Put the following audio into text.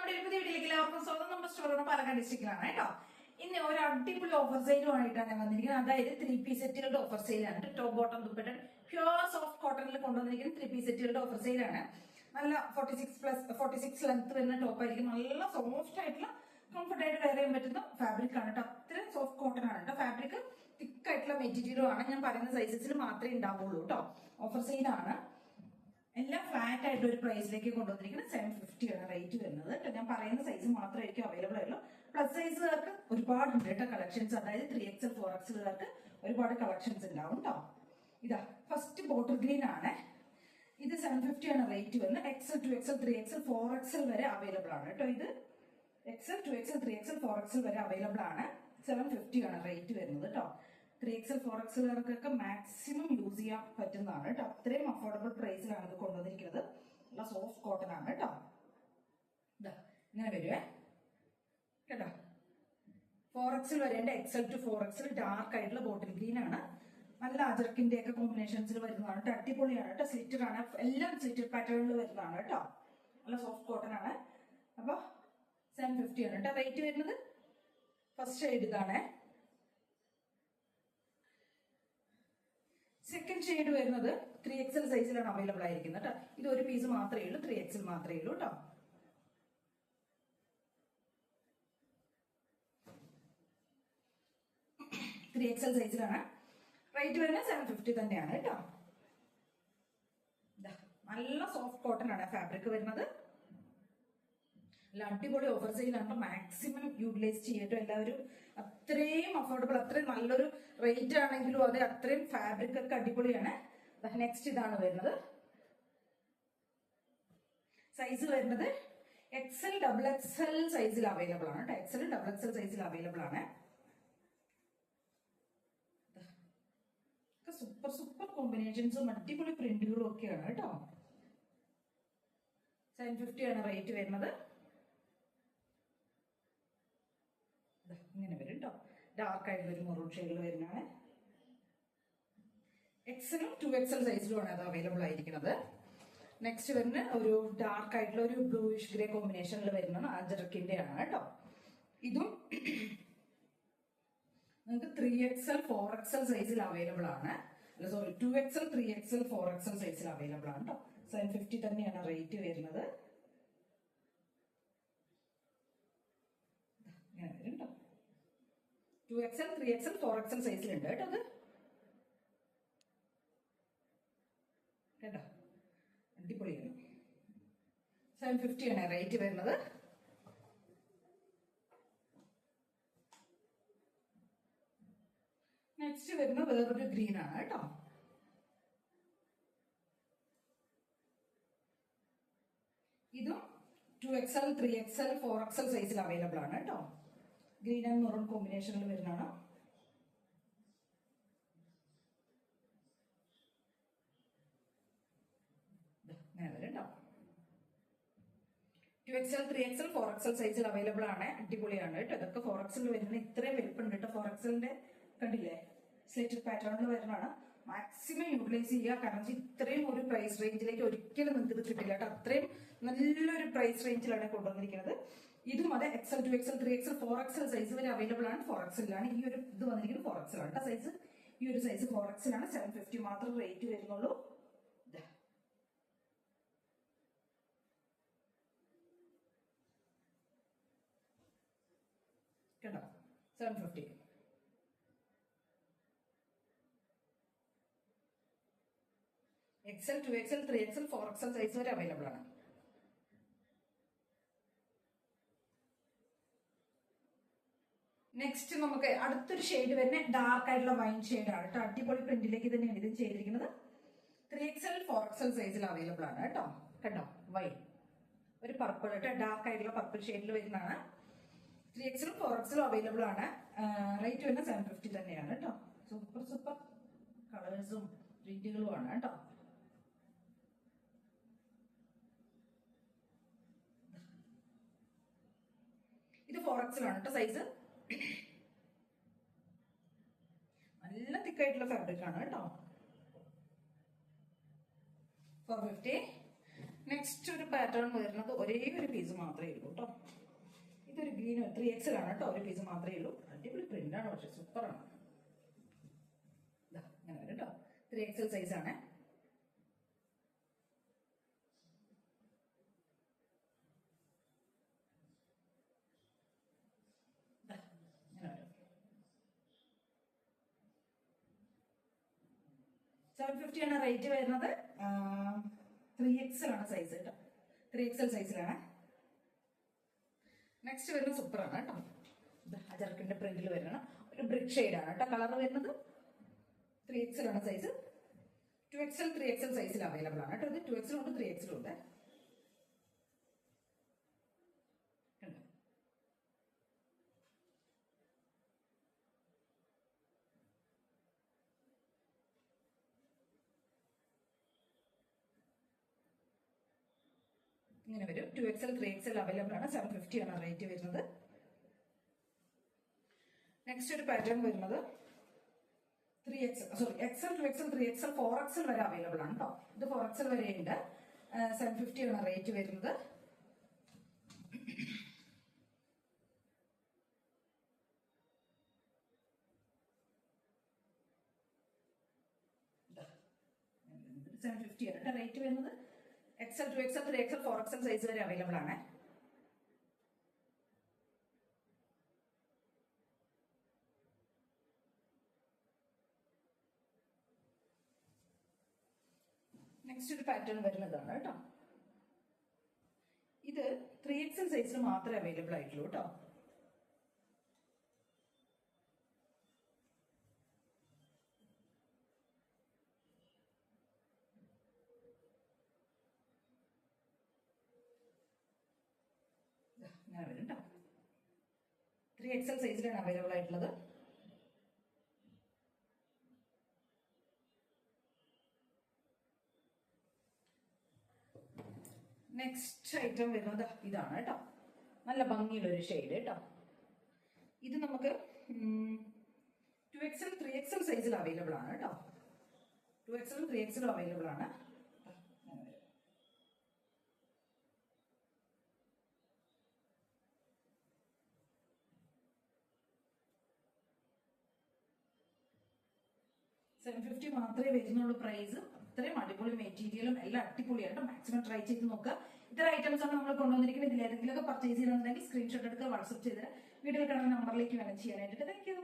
നമ്മുടെ ഒരു പുതിയ വീട്ടിലേക്ക് എല്ലാവർക്കും സ്വാഗതം. നമ്മുടെ സ്റ്റോർ പാലക്കാട് ഡിസ്ട്രിക്റ്റിലാണ് കേട്ടോ. ഇന്ന് ഒരു അടിപൊളി ഓഫർ സെയിലുമായിട്ടാണ് ഞാൻ വന്നിരിക്കുന്നത്. അതായത് 3 പീസ് സെറ്റുകളുടെ ഓഫർ സെയിലാണ്. Top bottom dupatta pure soft കോട്ടണിൽ കൊണ്ടുവന്നിരിക്കുന്ന 3 പീസ് സെറ്റുകളുടെ ഓഫർ സെയിലാണ്. നല്ല 46 ലെങ്ത് വരുന്ന ടോപ്പ് ആയിരിക്കും. നല്ല സോഫ്റ്റ് ആയിട്ടുള്ള കംഫർട്ട് ആയിട്ട് വെയർ ചെയ്യാൻ പറ്റുന്ന ഫാബ്രിക് ആണ് കേട്ടോ. അത്രയും സോഫ്റ്റ് കോട്ടൺ ആണ് കേട്ടോ. ഫാബ്രിക് തിക്ക് ആയിട്ടുള്ള മെറ്റീരിയലും ആണ്. ഞാൻ പറയുന്ന സൈസസിൽ മാത്രമേ ഉണ്ടാവുള്ളൂ കേട്ടോ. ഓഫർ സെയിലാണ്. എല്ലാം ഫ്ലാറ്റ് ആയിട്ട് ഒരു പ്രൈസിലേക്ക് കൊണ്ടുവന്നിരിക്കുന്നത് 750 ആണ് റേറ്റ് വരുന്നത് കേട്ടോ. ഞാൻ പറയുന്ന സൈസ് മാത്രമായിരിക്കും അവൈലബിൾ ആയുള്ളൂ. പ്ലസ് സൈസുകാർക്ക് ഒരുപാടുണ്ട് കേട്ടോ കളക്ഷൻസ്. അതായത് 3XL 4XLകാർക്ക് ഒരുപാട് കളക്ഷൻസ് ഉണ്ടാവും കേട്ടോ. ഇതാ ഫസ്റ്റ് ബോട്ടിൽ ഗ്രീൻ ആണ്. ഇത് 750 ആണ് റേറ്റ് വരുന്നത്. XL 2XL 3XL 4XL വരെ അവൈലബിൾ ആണ് കേട്ടോ. ഇത് XL 2XL 3XL 4XL വരെ അവൈലബിൾ ആണ്. 750 ആണ് റേറ്റ് വരുന്നത് കേട്ടോ. 3XL 4XLകാർക്കൊക്കെ മാക്സിമം യൂസ് ചെയ്യാൻ പറ്റുന്നതാണ് കേട്ടോ. അത്രയും അഫോർഡബിൾ പ്രൈസിലാണ് ഇത് കൊണ്ടുവന്നിരിക്കുന്നത്. നല്ല സോഫ്റ്റ് കോട്ടൺ ആണ് കേട്ടോ. ഇതാ ഇങ്ങനെ വരുവേ കേട്ടോ. 4XL വരേണ്ട XL to 4XL ഡാർക്ക് ആയിട്ടുള്ള ബോട്ടിൽ ഗ്രീൻ ആണ്. നല്ല അജർക്കിന്റെ ഒക്കെ കോമ്പിനേഷൻസിൽ വരുന്നതാണ് കേട്ടോ. അടിപൊളിയാണ് കേട്ടോ. സ്ലിറ്റഡ് ആണ്. എല്ലാം സ്ലിറ്റഡ് പാറ്റേണിൽ വരുന്നതാണ് കേട്ടോ. നല്ല സോഫ്റ്റ് കോട്ടൺ ആണ്. അപ്പൊ 750 ആണ് കേട്ടോ റേറ്റ് വരുന്നത്. ഫസ്റ്റ് ഷെയ്ഡ് ഇതാണ്. സെക്കൻഡ് ഷെയ്ഡ് വരുന്നത് 3XL സൈസിലാണ് അവൈലബിൾ ആയിരിക്കുന്നത് കേട്ടോ. ഇത് ഒരു പീസ് മാത്രമേ ഉള്ളൂ. 3XL മാത്രമേ ഉള്ളൂ കേട്ടോ. XL സൈസിലാണ് റേറ്റ് വരുന്നത്. 750 തന്നെയാണ് കേട്ടോ. നല്ല സോഫ്റ്റ് കോട്ടൺ ആണ് ഫാബ്രിക് വരുന്നത്. നല്ല അടിപൊളി ഓഫർ സെയിലാണ്. മാക്സിമം യൂട്ടിലൈസ് ചെയ്യട്ടോ എല്ലാവരും. അത്രയും അഫോർഡബിൾ, അത്രയും നല്ലൊരു റേറ്റ് ആണെങ്കിലും അതെ അത്രയും ഫാബ്രിക് ഒക്കെ അടിപൊളിയാണ്. നെക്സ്റ്റ് ഇതാണ് വരുന്നത്. സൈസ് വരുന്നത് XL XXL സൈസിൽ അവൈലബിൾ ആണ് കേട്ടോ. XL XXL സൈസിൽ അവൈലബിൾ ആണ്. സൂപ്പർ സൂപ്പർ കോമ്പിനേഷൻസും അടിപൊളി പ്രിന്റുകളും ഒക്കെയാണ് കേട്ടോ. 750 ആണ് റേറ്റ് വരുന്നത്. ഇങ്ങനെ വരും കേട്ടോ. ഡാർക്ക് ആയിട്ടുള്ള ഒരു മെറൂൺ ഷെയ്ഡിൽ വരുന്നതാണ്. XL 2XL സൈസിലുമാണ് അത് അവൈലബിൾ ആയിരിക്കുന്നത്. നെക്സ്റ്റ് വരുന്ന ഒരു ഡാർക്ക് ആയിട്ടുള്ള ഒരു ബ്ലൂയിഷ് ഗ്രേ കോമ്പിനേഷനിൽ വരുന്നത് അജറക്കിന്റെ ആണ് കേട്ടോ. ഇതും നിങ്ങൾക്ക് 3XL 4XL സൈസിൽ അവൈലബിൾ ആണ്. അല്ല സോറി 2XL 3XL 4XL സൈസിൽ അവൈലബിൾ ആണ് കേട്ടോ. 750 തന്നെയാണ് റേറ്റ് വരുന്നത്. ഇങ്ങനെ വരും കേട്ടോ. 2XL 3XL 4XL സൈസിലുണ്ട് കേട്ടോ. അത് കേട്ടോ അടിപൊളിയാണ്. 750 ആണ് റേറ്റ് വരുന്നത്. നെക്സ്റ്റ് വരുന്ന വേറൊരു ഗ്രീൻ ആണ് കേട്ടോ. ഇതും 2XL 3XL 4XL സൈസിൽ അവൈലബിൾ ആണ് കേട്ടോ. ഗ്രീൻ ആൻഡ് മെറൂൺ കോമ്പിനേഷനിൽ വരുന്നതാണ്. ഇങ്ങനെ വരും കേട്ടോ. 2XL 3XL 4XL സൈസിൽ അവൈലബിൾ ആണ്. അടിപൊളിയാണ് കേട്ടോ. ഇതൊക്കെ 4XL വരുന്ന ഇത്രയും വലിപ്പുണ്ട് കേട്ടോ. 4XLന്റെ കണ്ടില്ലേ സ്ലിറ്റഡ് പാറ്റേണിൽ വരുന്നതാണ്. മാക്സിമം യൂട്ടിലൈസ് ചെയ്യുക. കാരണം ഇത്രയും ഒരു പ്രൈസ് റേഞ്ചിലേക്ക് ഒരിക്കലും നിങ്ങൾക്ക് ഇത് കിട്ടില്ല കേട്ടോ. അത്രയും നല്ലൊരു പ്രൈസ് റേഞ്ചിലാണ് കൊണ്ടുവന്നിരിക്കുന്നത്. ഇതും അതെ XL 2XL 3XL 4XL size വരെ അവൈലബിൾ ആണ്. 4XL ഈ ഒരു ഇത് വന്നിരിക്കുന്നത് 4XL ആണ് കേട്ടോ സൈസ്. ഈ ഒരു സൈസ് 4XL ആണ്. 750 മാത്രം റേറ്റ് വരുന്നുള്ളൂ. കേട്ടോ 750. XL 2XL 3XL 4XL size വരെ അവൈലബിൾ ആണ്. നെക്സ്റ്റ് നമുക്ക് അടുത്തൊരു ഷെയ്ഡ് വരുന്ന ഡാർക്ക് ആയിട്ടുള്ള വൈൻ ഷെയ്ഡ് ആണ് കേട്ടോ. അടിപൊളി പ്രിന്റിലേക്ക് തന്നെയാണ് ഇത് ചെയ്തിരിക്കുന്നത്. 3XL 4XL സൈസിൽ അവൈലബിൾ ആണ് കേട്ടോ. കണ്ടോ വൈൻ ഒരു പർപ്പിൾ കേട്ടോ. ഡാർക്ക് ആയിട്ടുള്ള പർപ്പിൾ ഷെയ്ഡിൽ വരുന്നതാണ്. 3XL 4XL അവൈലബിൾ ആണ്. റേറ്റ് വരുന്നത് 750 തന്നെയാണ് കേട്ടോ. സൂപ്പർ സൂപ്പർ കളേഴ്സും പ്രിന്റുകളും ആണ് കേട്ടോ. ഇത് 4XL ആണ് കേട്ടോ സൈസ്. നല്ല തിക്കായിട്ടുള്ള ഫാബ്രിക് ആണ് കേട്ടോ. 450. നെക്സ്റ്റ് ഒരു പാറ്റേൺ വരുന്നത് ഒരേ ഒരു പീസ് മാത്രമേ ഉള്ളൂ കേട്ടോ. ഇതൊരു ഗ്രീൻ 3XL ആണ് കേട്ടോ. ഒരു പീസ് മാത്രമേ ഉള്ളൂ. അടിപൊളി പ്രിന്റ് ആണ്, പക്ഷെ സൂപ്പറാണ്. ഇങ്ങനെ വരും കേട്ടോ. 3XL സൈസ് ആണ്. $750 ആണ് റേറ്റ് വരുന്നത്. 3XL ആണ് സൈസ് കേട്ടോ. 3XL സൈസിലാണ്. നെക്സ്റ്റ് വരുന്നത് സൂപ്പറാണ് കേട്ടോ. അജർക്കിന്റെ പ്രിന്റിൽ വരുന്ന ഒരു ബ്രിക്ക് ഷെയ്ഡ് ആണ് കേട്ടോ. കളർ വരുന്നത് 3XL ആണ് സൈസ്. 2XL 3XL സൈസിൽ അവൈലബിൾ ആണ് കേട്ടോ. ഇത് 2XL ഉണ്ട് 3XL ഉണ്ട്. ഇങ്ങനെ വരും. 2XL 3XL അവൈലബിൾ ആണ്. 750 ആണ് റേറ്റ് വരുന്നത്. നെക്സ്റ്റ് ഒരു പാറ്റേൺ വരുന്നത് 3XL, sorry XL 2XL 3XL 4XL വരെ അവൈലബിൾ ആണ് കേട്ടോ. ഇത് 4XL വരെ ഉണ്ട്. 750 ആണ് റേറ്റ് വരുന്നത്. $750 ആണ് റേറ്റ് വരുന്നത്. XL 2XL 3XL 4XL size വരെ അവൈലബിൾ ആണ്. നെക്സ്റ്റ് ഒരു പാറ്റേൺ വരുന്നതാണ് കേട്ടോ. ഇത് 3XL സൈസിൽ മാത്രമേ അവൈലബിൾ ആയിട്ടുള്ളൂ കേട്ടോ. ഇങ്ങനെ വരും കേട്ടോ. 3XL സൈസിലാണ് അവൈലബിൾ ആയിട്ടുള്ളത്. നെക്സ്റ്റ് ഐറ്റം വരുന്നത് ഇതാണ് കേട്ടോ. നല്ല ഭംഗിയുള്ളൊരു ഷെയ്ഡ് കേട്ടോ. ഇത് നമുക്ക് 2XL 3XL സൈസിൽ അവൈലബിൾ ആണ് കേട്ടോ. 2XL 3XL അവൈലബിൾ ആണ്. $750 മാത്രമേ വരുന്നുള്ളൂ പ്രൈസ്. അത്രയും അടിപൊളി മെറ്റീരിയലും എല്ലാം അടിപൊളിയായിട്ട് മാക്സിമം ട്രൈ ചെയ്ത് നോക്കുക. ഇത്ര ഐറ്റംസ് ആണ് നമ്മൾ കൊണ്ടുവന്നിരിക്കുന്നത്. ഇതിൽ ഏതെങ്കിലുമൊക്കെ പർച്ചേസ് ചെയ്യണമെന്നുണ്ടെങ്കിൽ സ്ക്രീൻഷോട്ട് എടുക്കുക, വാട്സ്ആപ്പ് ചെയ്ത് വീഡിയോയിൽ കാണുന്ന നമ്പറിലേക്ക് വേണം ചെയ്യാനായിട്ട്. Thank you.